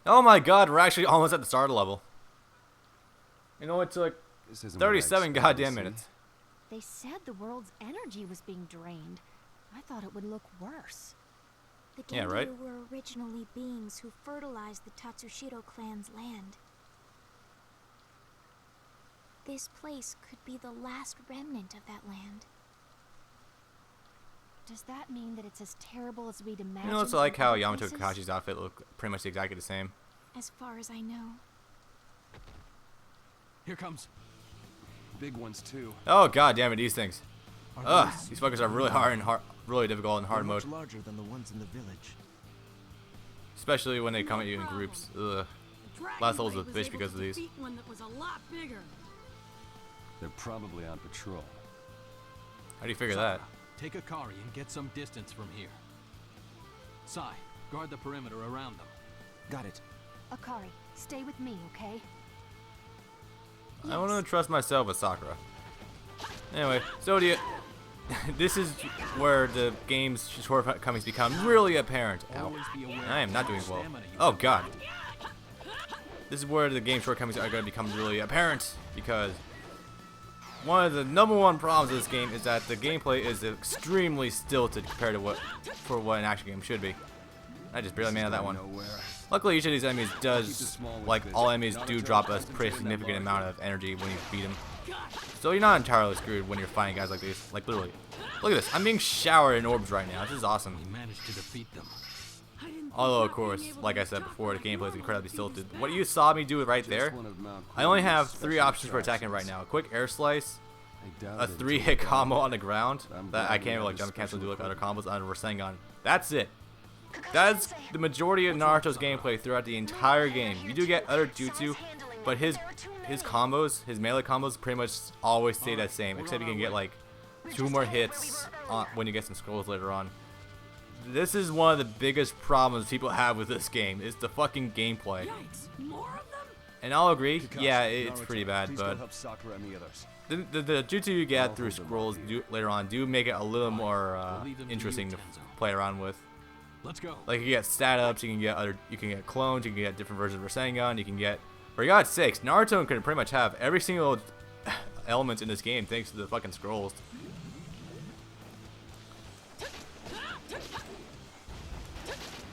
Oh my god, we're actually almost at the start of the level. You know, it took 37 goddamn minutes. They said the world's energy was being drained. I thought it would look worse. The Yeah, Genryu right? were originally beings who fertilized the Tatsushiro clan's land. This place could be the last remnant of that land. Does that mean that it's as terrible as we'd imagined? You know, it's like how other Yamato places? Kakashi's outfit looked pretty much exactly the same. As far as I know. Here comes. Big ones too. Oh god damn it, these things. Are Ugh, those these fuckers are really hard and really difficult in hard They're mode. much larger than the ones in the village. Especially when they come at you in groups. Ugh. Last levels with fish because of these. One that was a lot bigger. They're probably on patrol. How do you figure that? Take Akari and get some distance from here. Sai, guard the perimeter around them. Got it. Akari, stay with me, okay? I want to trust myself with Sakura. Anyway, so do you... This is where the game's shortcomings become really apparent. Ow. Always be aware I am not doing well. Oh god. This is where the game's shortcomings are going to become really apparent, because one of the #1 problems of this game is that the gameplay is extremely stilted compared to what an action game should be. I just barely made out that one. Luckily, each of these enemies does, like all enemies do, drop a pretty significant amount of energy when you beat them. So you're not entirely screwed when you're fighting guys like these. Like literally, look at this. I'm being showered in orbs right now. This is awesome. We managed to defeat them. Although, of course, like I said before, the gameplay is incredibly stilted. What you saw me do right there, I only have 3 options for attacking right now. A quick air slice, a 3-hit combo on the ground that I can't even like jump cancel and do like other combos on Rasengan. That's it. That's the majority of Naruto's gameplay throughout the entire game. You do get other jutsu, but his combos, his melee combos, pretty much always stay the same, except you can get like 2 more hits when you get some scrolls later on. This is one of the biggest problems people have with this game, is the fucking gameplay. Yikes, more of them? And I'll agree, yeah, it's pretty bad, but help Sakura and the others. the jutsu you get through scrolls later on do make it a little more interesting to play around with. Let's go. Like you get stat ups, you can get clones, you can get different versions of Rasengan, you can get, for God's sakes, Naruto can pretty much have every single element in this game thanks to the fucking scrolls.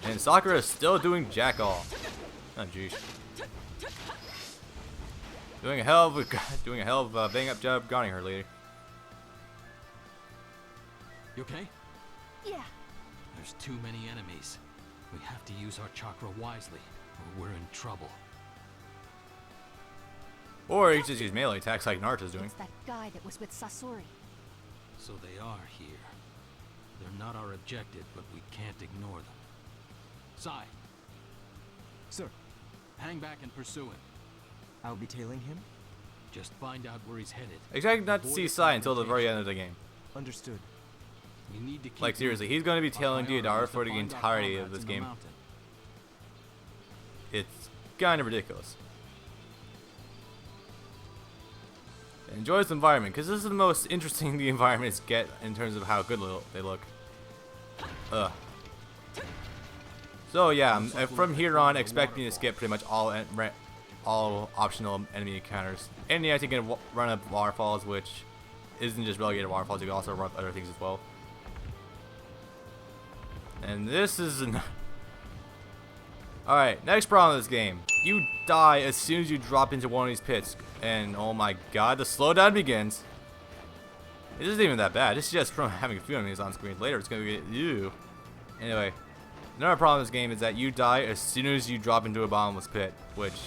And Sakura is still doing jack all. Oh jeez. Doing a hell of a bang up job guarding her lady. You okay? Yeah. There's too many enemies. We have to use our chakra wisely, or we're in trouble. Or you just use melee attacks like Naruto's doing. It's that guy that was with Sasori. So they are here. They're not our objective, but we can't ignore them. Sai, Sir, hang back and pursue him. I'll be tailing him. Just find out where he's headed. Expect not to see Sai until the very end of the game. Understood. You need to keep Like seriously, he's going to be tailing Deodara for the entirety of this game. It's kind of ridiculous. Enjoy this environment, because this is the most interesting the environments get in terms of how good they look. Ugh. So yeah, from here on, expect me to skip pretty much all optional enemy encounters. And yeah, you can run up waterfalls, which isn't just relegated to waterfalls, you can also run up other things as well. And this is an... Alright, next problem with this game. You die as soon as you drop into one of these pits. And oh my god, the slowdown begins. It isn't even that bad. It's just from having a few enemies on screen. Later it's going to be... Ew. Anyway, another problem with this game is that you die as soon as you drop into a bottomless pit. Which,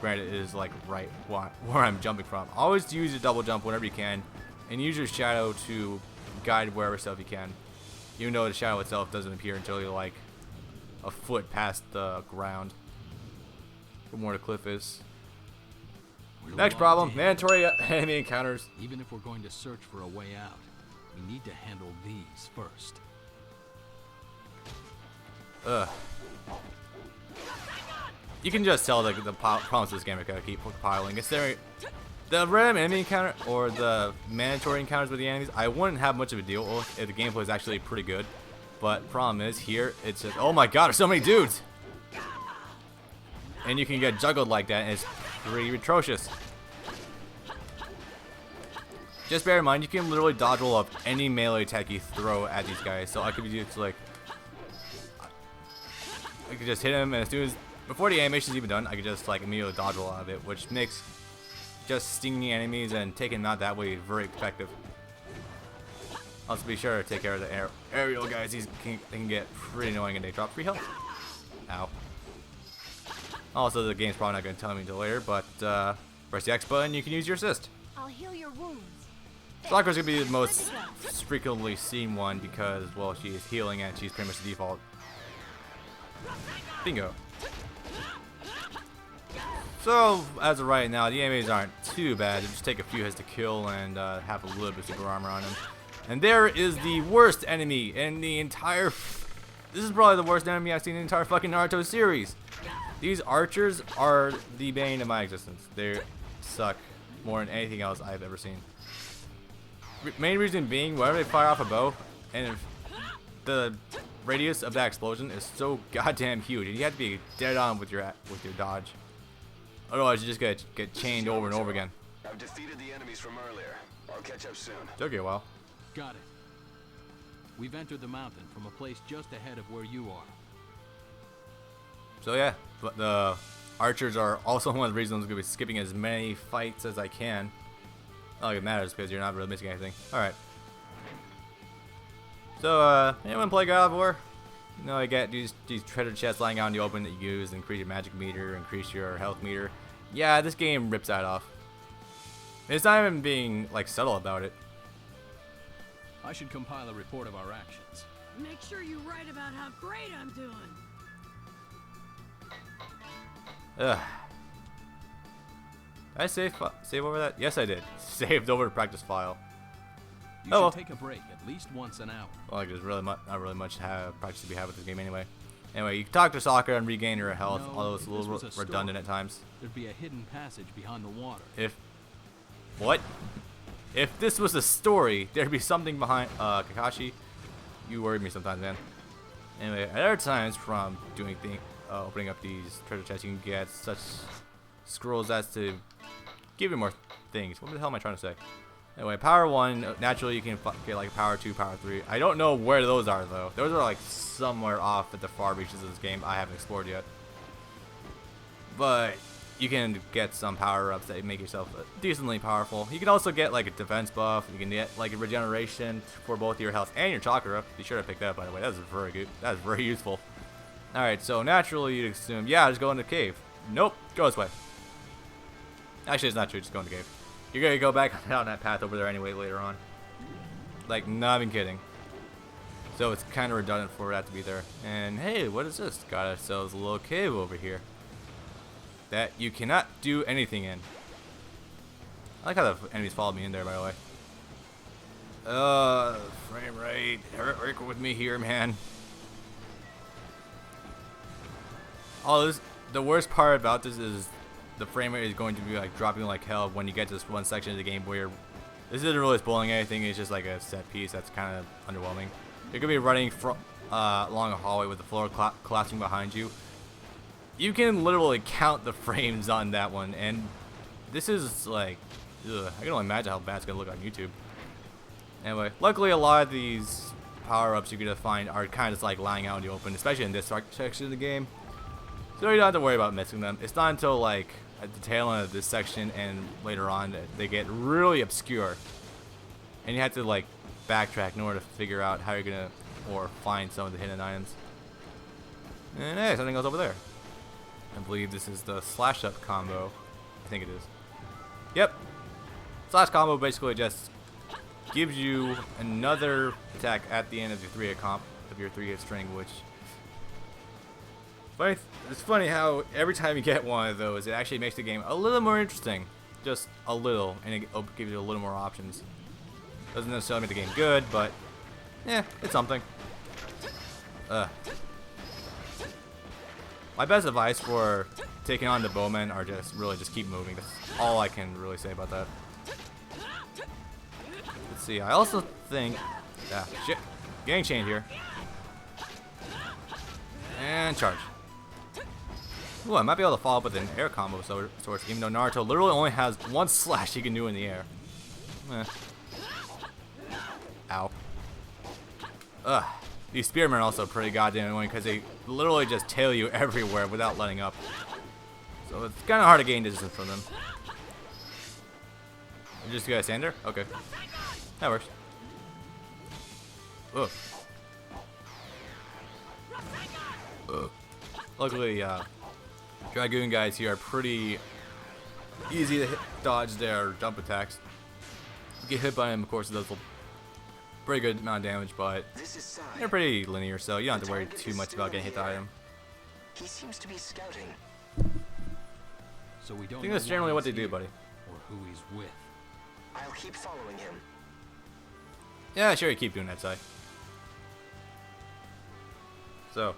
granted, is like right where I'm jumping from. Always use your double jump whenever you can. And use your shadow to guide wherever stuff you can. Even though the shadow itself doesn't appear until you're like a foot past the ground from where the cliff is. Next problem, mandatory enemy encounters. Even if we're going to search for a way out, we need to handle these first. Ugh. You can just tell the problems of this game are gonna keep piling. It's there. The random enemy encounter or the mandatory encounters with the enemies, I wouldn't have much of a deal with if the gameplay is actually pretty good. But problem is here, it's just, oh my god, there's so many dudes. and you can get juggled like that, and it's pretty atrocious. Just bear in mind, you can literally dodge roll up any melee attack you throw at these guys. So I could use like, I could just hit him, and as soon as before the animation's even done, I could just like immediately dodge roll out of it, which makes just stinging enemies and taking them out that way very effective. Also, be sure to take care of the aerial guys. They can get pretty annoying, and they drop free health. Ow. Also, the game's probably not going to tell me until later, but press the X button, you can use your assist. I'll heal your wounds. Sakura's going to be the most frequently seen one because, well, she is healing and she's pretty much the default. Bingo. So, as of right now, the enemies aren't too bad. They just take a few hits to kill and have a little bit of super armor on them. And there is the worst enemy in the entire... This is probably the worst enemy I've seen in the entire fucking Naruto series. These archers are the bane of my existence. They suck more than anything else I've ever seen. Main reason being, whenever they fire off a bow, and if the radius of that explosion is so goddamn huge, and you have to be dead on with your dodge. Otherwise, you just get chained over and over again. I've defeated the enemies from earlier. I'll catch up soon. Took you a while. Got it. We've entered the mountain from a place just ahead of where you are. So yeah, but the archers are also one of the reasons I'm going to be skipping as many fights as I can. Not like it matters because you're not really missing anything. Alright. So, anyone play God of War? You know, you get these treasure chests lying out in the open that you use to increase your magic meter, increase your health meter. Yeah, this game rips that off. It's not even being, like, subtle about it. I should compile a report of our actions. Make sure you write about how great I'm doing. Ugh. Did I save over that? Yes, I did. Saved over the practice file. You Oh, well. should take a break at least once an hour. Well, like, there's really not really much practice to be had with this game anyway. Anyway, you can talk to Sakura and regain your health, No, although it's a if this little was a redundant story, at times. There'd be a hidden passage behind the water. What? If this was a story, there'd be something behind. Kakashi, you worry me sometimes, man. Anyway, at other times from opening up these treasure chests, you can get such scrolls as to give you more things. What the hell am I trying to say? Anyway, power 1, naturally you can get like power 2, power 3. I don't know where those are though. Those are like somewhere off at the far reaches of this game I haven't explored yet. But you can get some power-ups that make yourself decently powerful. You can also get like a defense buff. You can get like a regeneration for both your health and your chakra. Be sure to pick that up, by the way. That's very good. That's very useful. Alright, so naturally you'd assume, yeah, just go in the cave. Nope, go this way. Actually, it's not true. Just go in the cave. You're gonna go back down that path over there anyway later on. Like, not even kidding. So it's kind of redundant for that to be there. And hey, what is this? Got ourselves a little cave over here that you cannot do anything in. I like how the enemies followed me in there, by the way. Frame rate. Work with me here, man. Oh, the worst part about this is the frame rate is going to be like dropping like hell when you get to this one section of the game where this isn't really spoiling anything. It's just like a set piece that's kind of underwhelming. You're gonna be running along a hallway with the floor collapsing behind you. You can literally count the frames on that one, and this is like, ugh, I can only imagine how bad it's gonna look on YouTube. Anyway, luckily a lot of these power-ups you're gonna find are kind of just like lying out in the open, especially in this section of the game. So you don't have to worry about missing them. It's not until like at the tail end of this section and later on that they get really obscure, and you have to like backtrack in order to figure out how you're gonna or find some of the hidden items. And hey, something else over there. I believe this is the slash up combo. I think it is. Yep. Slash combo basically just gives you another attack at the end of your 3-hit string, which it's funny how every time you get one of those, it actually makes the game a little more interesting. Just a little, and it gives you a little more options. Doesn't necessarily make the game good, but yeah, it's something. My best advice for taking on the bowmen are just keep moving. That's all I can really say about that. Let's see. I also think, shit, getting chained here, and charge. Ooh, I might be able to follow up with an air combo source, even though Naruto literally only has one slash he can do in the air. Eh. Ow. Ugh. These spearmen are also pretty goddamn annoying because they literally just tail you everywhere without letting up. So it's kind of hard to gain distance from them. You just gotta stand there? Okay. That works. Ugh. Ugh. Luckily, Dragoon guys here are pretty easy to dodge their jump attacks. You get hit by them, of course, it does a pretty good amount of damage, but they're pretty linear, so you don't have to worry too much about getting hit by them. He seems to be scouting. So we don't I think that's generally what they do, buddy. Or who he's with. I'll keep following him. Yeah, sure, you keep doing that, Si. So,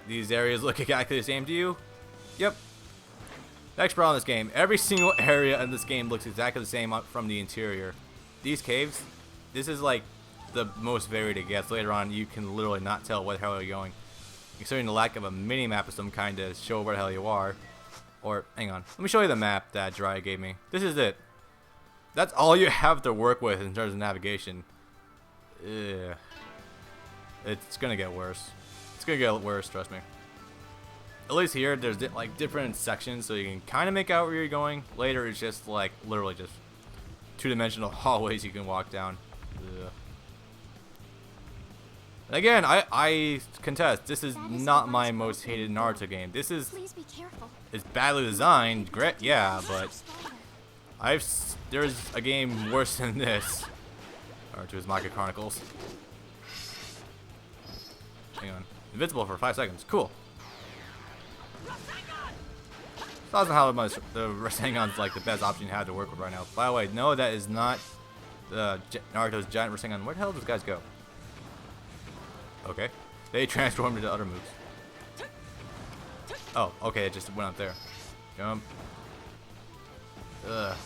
these areas look exactly the same to you? Yep. Next problem in this game. Every single area in this game looks exactly the same from the interior. These caves, this is like the most varied it gets. Later on, you can literally not tell where the hell you're going. Considering the lack of a mini-map of some kind to show where the hell you are. Or, hang on. Let me show you the map that Dry gave me. This is it. That's all you have to work with in terms of navigation. Ugh. It's gonna get worse. It's gonna get worse, trust me. At least here, there's like different sections, so you can kind of make out where you're going. Later, it's just like literally just two-dimensional hallways you can walk down. Ugh. Again, I contest. This is not my most hated Naruto game. This is Please be careful. it's badly designed, great, yeah, but there's a game worse than this. Naruto's Chronicles. Hang on. Invincible for 5 seconds. Cool. That's not how much the Rasengan's like the best option you have to work with right now. By the way, no, that is not Naruto's giant Rasengan. Where the hell do those guys go? Okay. They transformed into other moves. Oh, okay, it just went up there. Jump. Ugh.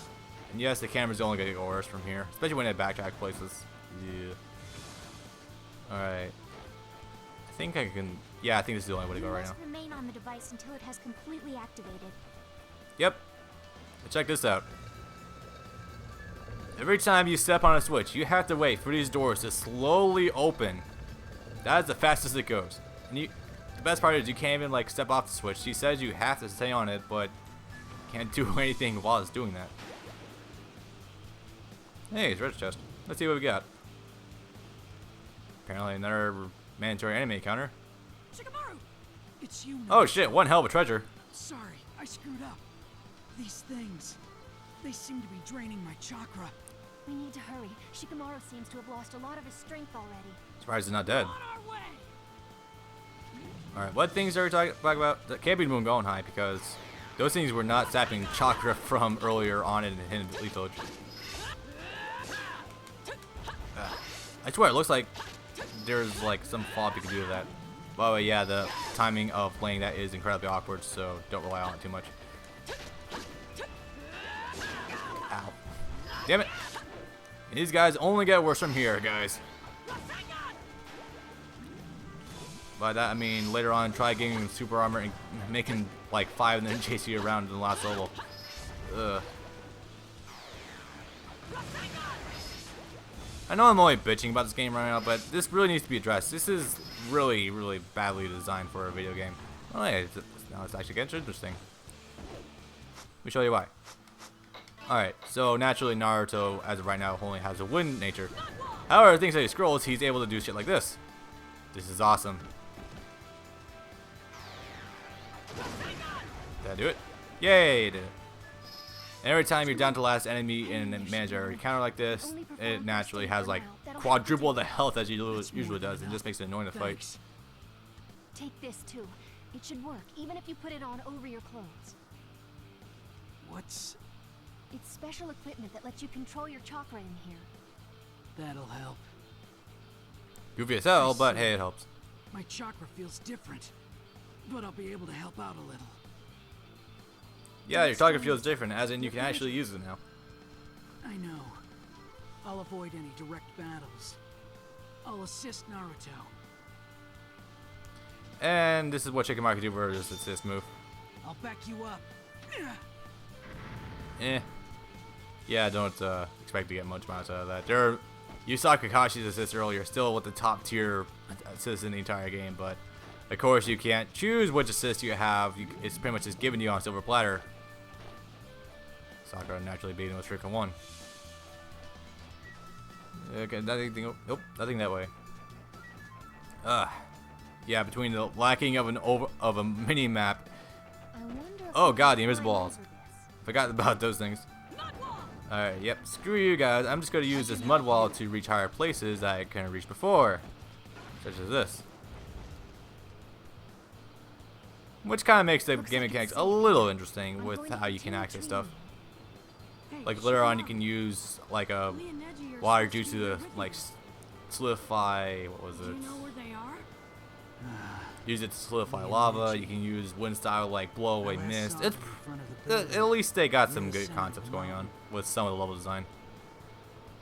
And yes, the camera's only gonna get worse from here. Especially when they backtrack places. Yeah. Alright. I think I can... Yeah, I think this is the only way to go right now. You must remain on the device until it has completely activated. Yep. But check this out. Every time you step on a switch, you have to wait for these doors to slowly open. That is the fastest it goes. And the best part is you can't even like step off the switch. She says you have to stay on it, but can't do anything while it's doing that. Hey, it's Red's chest. Let's see what we got. Apparently another mandatory enemy encounter. Shikamaru! It's you. Oh shit, one hell of a treasure. Sorry, I screwed up. These things, they seem to be draining my chakra. We need to hurry. Shikamaru seems to have lost a lot of his strength already. Surprised he's not dead. On our way! Alright, what things are we talking about? That can't be the moon going high because those things were not sapping chakra from earlier on in Hidden Leaf Village. I swear, it looks like there's like some follow-up you can do to that. By the way, yeah, the timing of playing that is incredibly awkward, so don't rely on it too much. Ow. Damn it! These guys only get worse from here, guys. By that I mean later on try getting super armor and making like 5 and then chase you around in the last level. Ugh. I know I'm only bitching about this game right now, but this really needs to be addressed. This is really, really badly designed for a video game. Oh yeah, now it's actually getting interesting. Let me show you why. Alright, so naturally Naruto, as of right now, only has a wind nature. However, thanks to his scrolls, he's able to do shit like this. This is awesome. Did I do it? Yay, I did it. And every time you're down to the last enemy in a manager encounter like this, it naturally has like quadruple the health as it usually does, and just makes it annoying to fight. Take this too. It should work, even if you put it on over your clothes. What's... It's special equipment that lets you control your chakra in here. That'll help. Goofy as hell, but hey, it helps. My chakra feels different, but I'll be able to help out a little. Yeah, your chakra feels different, as in you can actually use it now. I know. I'll avoid any direct battles. I'll assist Naruto. And this is what Shikamaru can do versus assist move. I'll back you up. Eh. Yeah, don't expect to get much out of that. You saw Kakashi's assist earlier, still with the top tier assist in the entire game, but of course you can't choose which assist you have. It's pretty much just given you on silver platter. Sakura naturally beating with freaking one. Okay, nothing. Nope, nothing that way. Yeah, between the lacking of a mini map. I wonder if Oh we god, can the invisible climb walls. over this. Forgot about those things. Alright, yep, screw you guys. I'm just gonna use this mud wall to reach higher places that I couldn't reach before. Such as this. Which kind of makes the game mechanics a little interesting with how you can access stuff. Like later on you can use like a water juice to like solidify, what was Do you it? know where they are? Use it to solidify lava. You can use wind style like blow away mist. It's at least they got some good concepts going on with some of the level design.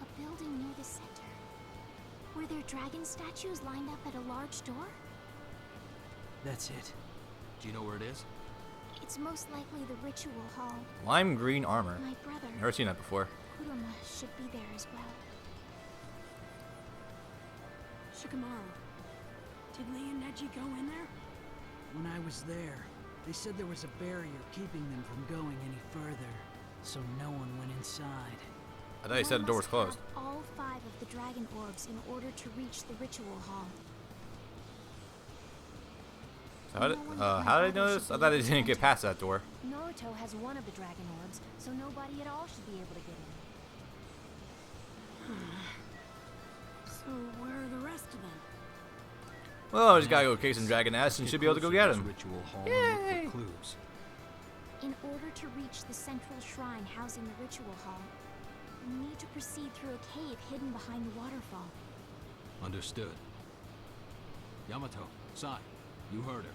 A building near the center. Were there dragon statues lined up at a large door? That's it. Do you know where it is? It's most likely the ritual hall. Lime green armor. My brother, Never seen that before. Kuruma, should be there as well. Shikamaru, did Lee and Neji go in there? When I was there, they said there was a barrier keeping them from going any further, so no one went inside. I thought you said the door was One must closed. have all 5 of the dragon orbs in order to reach the ritual hall. So how did I know this? I thought I didn't get past that door. Naruto has one of the dragon orbs, so nobody at all should be able to get in. So where are the rest of them? Well, I just gotta go kick some dragon ass and should be able to go get him. Ritual hall and look for clues. In order to reach the central shrine housing the ritual hall, you need to proceed through a cave hidden behind the waterfall. Understood. Yamato, Sai, you heard her.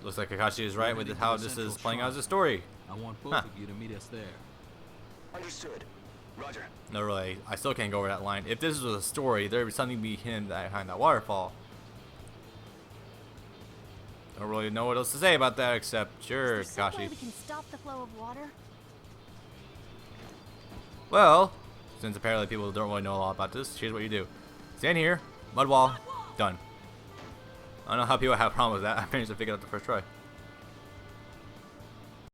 Looks like Kakashi is right with how this is playing out as a story. I want both of you to meet us there. Understood. Roger. No, really, I still can't go over that line. If this was a story, there would be something behind that waterfall. Don't really know what else to say about that except, sure, Is there some way Kakashi. we can stop the flow of water? Well, since apparently people don't really know a lot about this, here's what you do. Stand here, mud wall, done. I don't know how people have a problem with that. I managed to figure it out the first try.